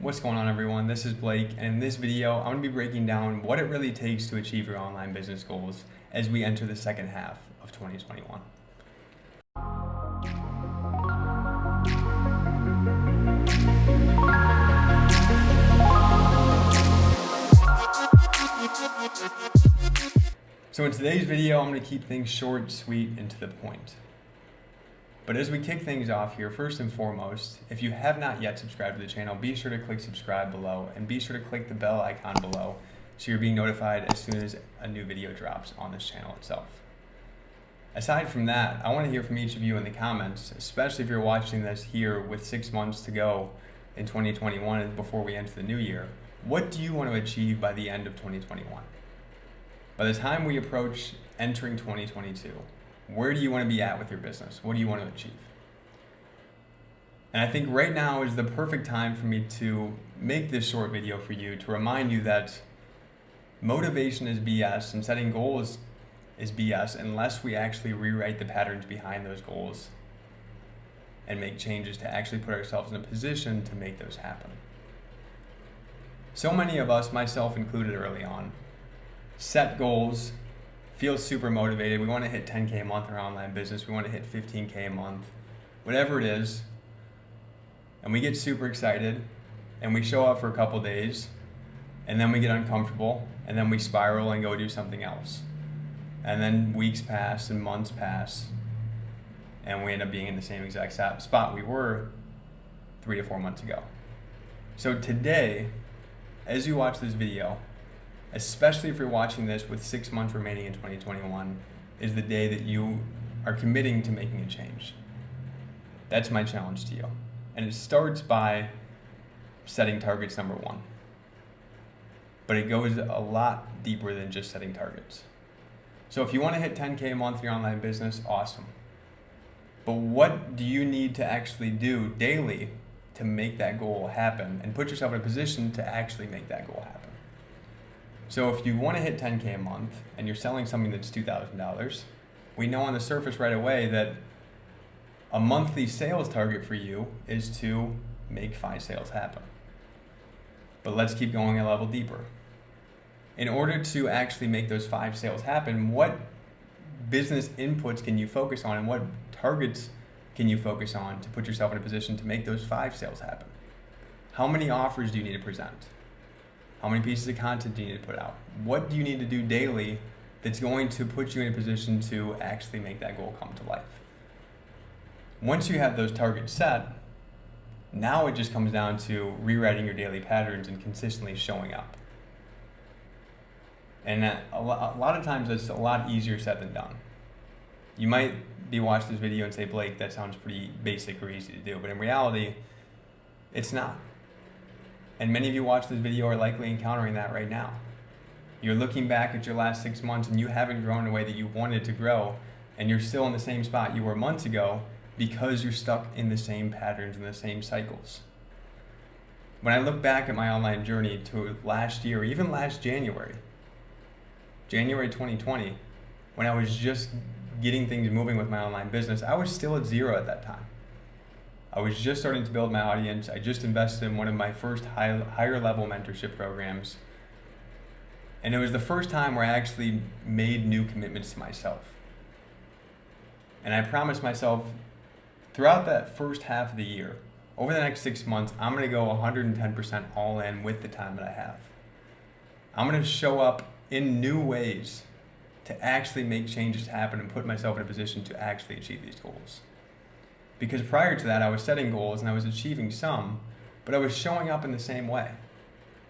What's going on, everyone? This is Blake, and in this video I'm going to be breaking down what it really takes to achieve your online business goals as we enter the second half of 2021. So in today's video I'm going to keep things short, sweet, and to the point. But as we kick things off here, first and foremost, if you have not yet subscribed to the channel, be sure to click subscribe below and be sure to click the bell icon below so you're being notified as soon as a new video drops on this channel itself. Aside from that, I want to hear from each of you in the comments, especially if you're watching this here with 6 months to go in 2021 and before we enter the new year. What do you want to achieve by the end of 2021? By the time we approach entering 2022, where do you want to be at with your business? What do you want to achieve? And I think right now is the perfect time for me to make this short video for you to remind you that motivation is BS and setting goals is BS unless we actually rewrite the patterns behind those goals and make changes to actually put ourselves in a position to make those happen. So many of us, myself included early on, set goals, feel super motivated. We want to hit 10K a month in our online business. We want to hit 15K a month, whatever it is. And we get super excited and we show up for a couple days and then we get uncomfortable and then we spiral and go do something else. And then weeks pass and months pass and we end up being in the same exact spot we were 3 to 4 months ago. So today, as you watch this video, especially if you're watching this with 6 months remaining in 2021, is the day that you are committing to making a change. That's my challenge to you. And it starts by setting targets, number one. But it goes a lot deeper than just setting targets. So if you want to hit 10K a month in your online business, awesome. But what do you need to actually do daily to make that goal happen and put yourself in a position to actually make that goal happen? So if you want to hit 10K a month and you're selling something that's $2,000, we know on the surface right away that a monthly sales target for you is to make 5 sales happen. But let's keep going a level deeper. In order to actually make those 5 sales happen, what business inputs can you focus on and what targets can you focus on to put yourself in a position to make those 5 sales happen? How many offers do you need to present? How many pieces of content do you need to put out? What do you need to do daily that's going to put you in a position to actually make that goal come to life? Once you have those targets set, now it just comes down to rewriting your daily patterns and consistently showing up. And a lot of times it's a lot easier said than done. You might be watching this video and say, Blake, that sounds pretty basic or easy to do, but in reality, it's not. And many of you watch this video are likely encountering that right now. You're looking back at your last 6 months and you haven't grown the way that you wanted to grow, and you're still in the same spot you were months ago because you're stuck in the same patterns and the same cycles. When I look back at my online journey to last year, or even last January 2020, when I was just getting things moving with my online business, I was still at 0 at that time. I was just starting to build my audience. I just invested in one of my first higher level mentorship programs. And it was the first time where I actually made new commitments to myself. And I promised myself throughout that first half of the year, over the next 6 months, I'm going to go 110% all in with the time that I have. I'm going to show up in new ways to actually make changes happen and put myself in a position to actually achieve these goals. Because prior to that, I was setting goals and I was achieving some, but I was showing up in the same way.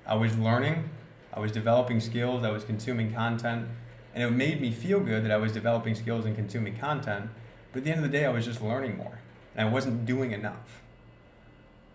I was learning, I was developing skills, I was consuming content, and it made me feel good that I was developing skills and consuming content, but at the end of the day, I was just learning more, and I wasn't doing enough.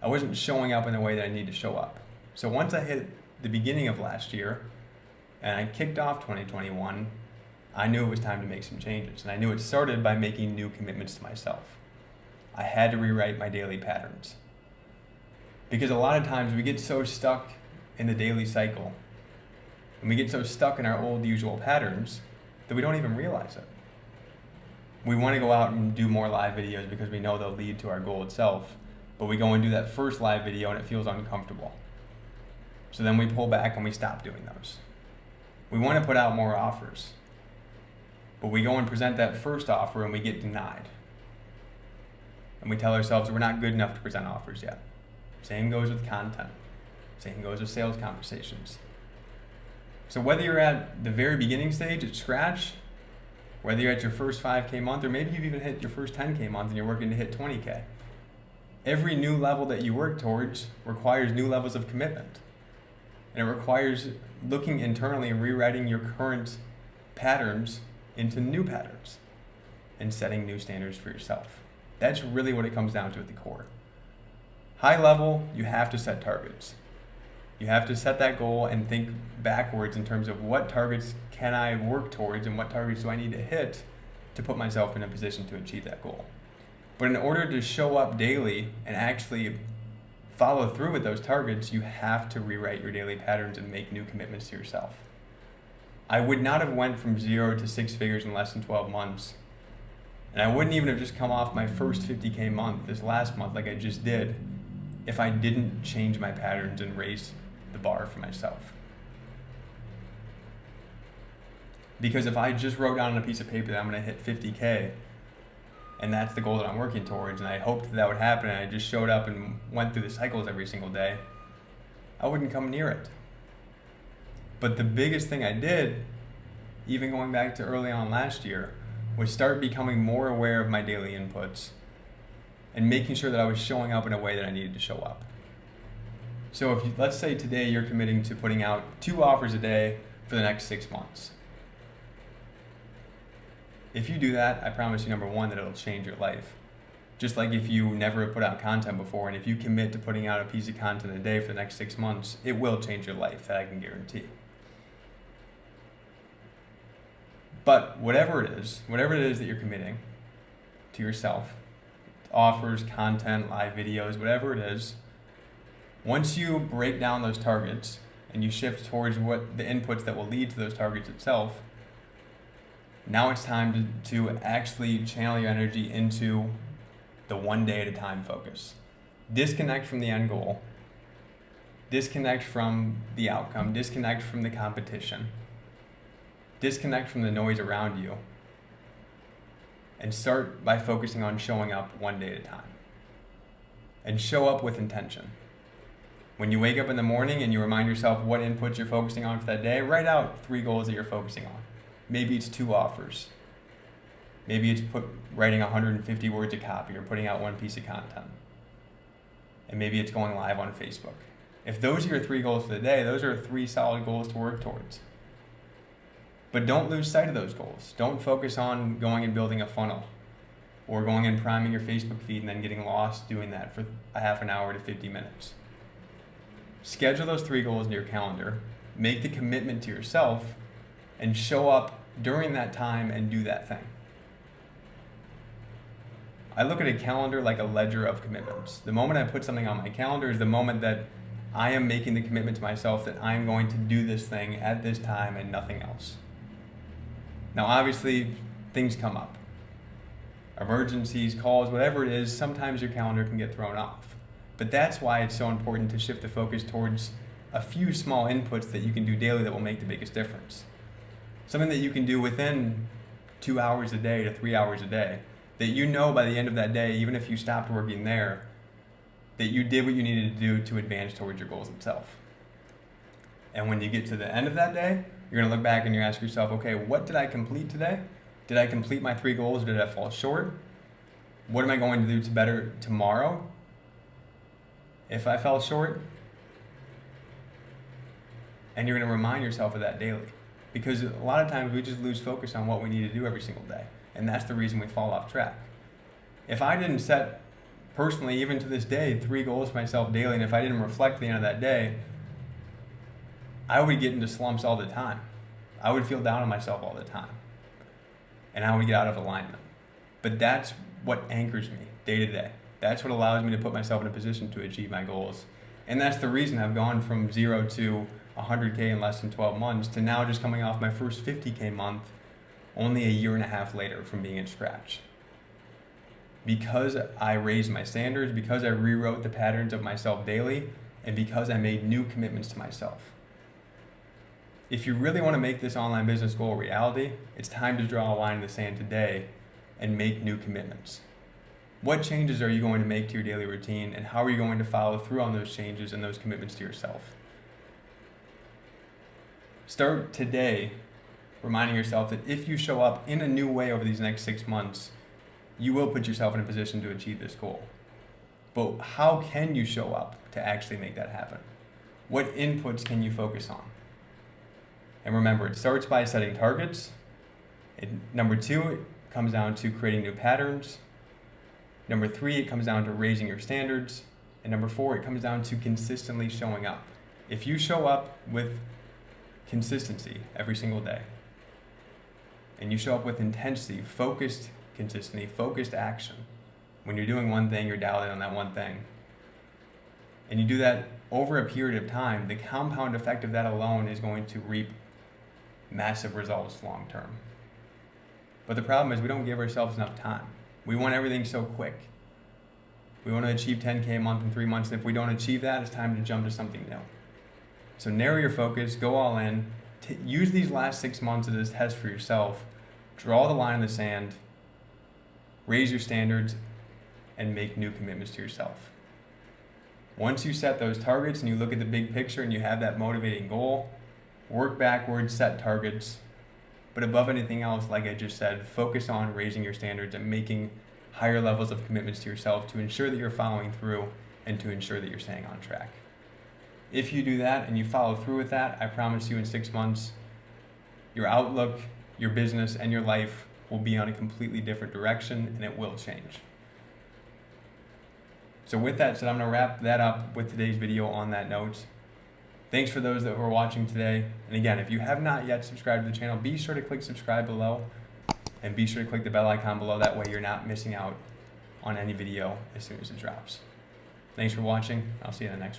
I wasn't showing up in the way that I need to show up. So once I hit the beginning of last year, and I kicked off 2021, I knew it was time to make some changes, and I knew it started by making new commitments to myself. I had to rewrite my daily patterns. Because a lot of times we get so stuck in the daily cycle and we get so stuck in our old usual patterns that we don't even realize it. We want to go out and do more live videos because we know they'll lead to our goal itself. but we go and do that first live video and it feels uncomfortable. So then we pull back and we stop doing those. We want to put out more offers, but we go and present that first offer and we get denied. And we tell ourselves we're not good enough to present offers yet. Same goes with content. Same goes with sales conversations. So whether you're at the very beginning stage at scratch, whether you're at your first 5K month, or maybe you've even hit your first 10K month and you're working to hit 20K, every new level that you work towards requires new levels of commitment. And it requires looking internally and rewriting your current patterns into new patterns and setting new standards for yourself. That's really what it comes down to at the core. High level, you have to set targets. You have to set that goal and think backwards in terms of what targets can I work towards and what targets do I need to hit to put myself in a position to achieve that goal. But in order to show up daily and actually follow through with those targets, you have to rewrite your daily patterns and make new commitments to yourself. I would not have went from 0 to 6 figures in less than 12 months. And I wouldn't even have just come off my first 50K month this last month like I just did if I didn't change my patterns and raise the bar for myself. Because if I just wrote down on a piece of paper that I'm going to hit 50K, and that's the goal that I'm working towards, and I hoped that that would happen, and I just showed up and went through the cycles every single day, I wouldn't come near it. But the biggest thing I did, even going back to early on last year, was start becoming more aware of my daily inputs and making sure that I was showing up in a way that I needed to show up. So if you, let's say today you're committing to putting out 2 offers a day for the next 6 months. If you do that, I promise you, number one, that it'll change your life. Just like if you never put out content before, and if you commit to putting out a piece of content a day for the next 6 months, it will change your life, that I can guarantee. But whatever it is that you're committing to yourself, offers, content, live videos, whatever it is, once you break down those targets and you shift towards what the inputs that will lead to those targets itself, now it's time to actually channel your energy into the one day at a time focus. Disconnect from the end goal. Disconnect from the outcome. Disconnect from the competition. Disconnect from the noise around you. And start by focusing on showing up one day at a time. And show up with intention. When you wake up in the morning and you remind yourself what inputs you're focusing on for that day, write out 3 goals that you're focusing on. Maybe it's 2 offers. Maybe it's writing 150 words of copy or putting out 1 piece of content. And maybe it's going live on Facebook. If those are your 3 goals for the day, those are 3 solid goals to work towards. But don't lose sight of those goals. Don't focus on going and building a funnel or going and priming your Facebook feed and then getting lost doing that for a half an hour to 50 minutes. Schedule those 3 goals in your calendar, make the commitment to yourself, and show up during that time and do that thing. I look at a calendar like a ledger of commitments. The moment I put something on my calendar is the moment that I am making the commitment to myself that I'm going to do this thing at this time and nothing else. Now, obviously, things come up. Emergencies, calls, whatever it is, sometimes your calendar can get thrown off. But that's why it's so important to shift the focus towards a few small inputs that you can do daily that will make the biggest difference. Something that you can do within 2 hours a day to 3 hours a day, that you know by the end of that day, even if you stopped working there, that you did what you needed to do to advance towards your goals itself. And when you get to the end of that day, you're going to look back and you ask yourself, okay, what did I complete today? Did I complete my 3 goals or did I fall short? What am I going to do to better tomorrow if I fell short? And you're going to remind yourself of that daily. Because a lot of times we just lose focus on what we need to do every single day. And that's the reason we fall off track. If I didn't set, personally, even to this day, 3 goals for myself daily, and if I didn't reflect at the end of that day, I would get into slumps all the time. I would feel down on myself all the time. And I would get out of alignment. But that's what anchors me day to day. That's what allows me to put myself in a position to achieve my goals. And that's the reason I've gone from 0 to 100K in less than 12 months to now just coming off my first 50K month only a year and a half later from being at scratch. because I raised my standards, because I rewrote the patterns of myself daily, and because I made new commitments to myself. If you really want to make this online business goal a reality, it's time to draw a line in the sand today and make new commitments. What changes are you going to make to your daily routine, and how are you going to follow through on those changes and those commitments to yourself? Start today reminding yourself that if you show up in a new way over these next 6 months, you will put yourself in a position to achieve this goal. But how can you show up to actually make that happen? What inputs can you focus on? And remember, it starts by setting targets. Number 2, it comes down to creating new patterns. Number 3, it comes down to raising your standards. And number 4, it comes down to consistently showing up. If you show up with consistency every single day, and you show up with intensity, focused consistency, focused action, when you're doing one thing, you're dialed in on that one thing, and you do that over a period of time, the compound effect of that alone is going to reap massive results long term. But the problem is we don't give ourselves enough time. We want everything so quick. We want to achieve 10K a month in 3 months, and if we don't achieve that, it's time to jump to something new. So narrow your focus, go all in, use these last 6 months as a test for yourself, draw the line in the sand, raise your standards, and make new commitments to yourself. Once you set those targets and you look at the big picture and you have that motivating goal, work backwards, set targets, but above anything else, like I just said, focus on raising your standards and making higher levels of commitments to yourself to ensure that you're following through and to ensure that you're staying on track. If you do that and you follow through with that, I promise you in 6 months, your outlook, your business, and your life will be on a completely different direction, and it will change. So with that said, I'm going to wrap that up with today's video on that note. Thanks for those that were watching today. And again, if you have not yet subscribed to the channel, be sure to click subscribe below, and be sure to click the bell icon below. That way you're not missing out on any video as soon as it drops. Thanks for watching. I'll see you in the next one.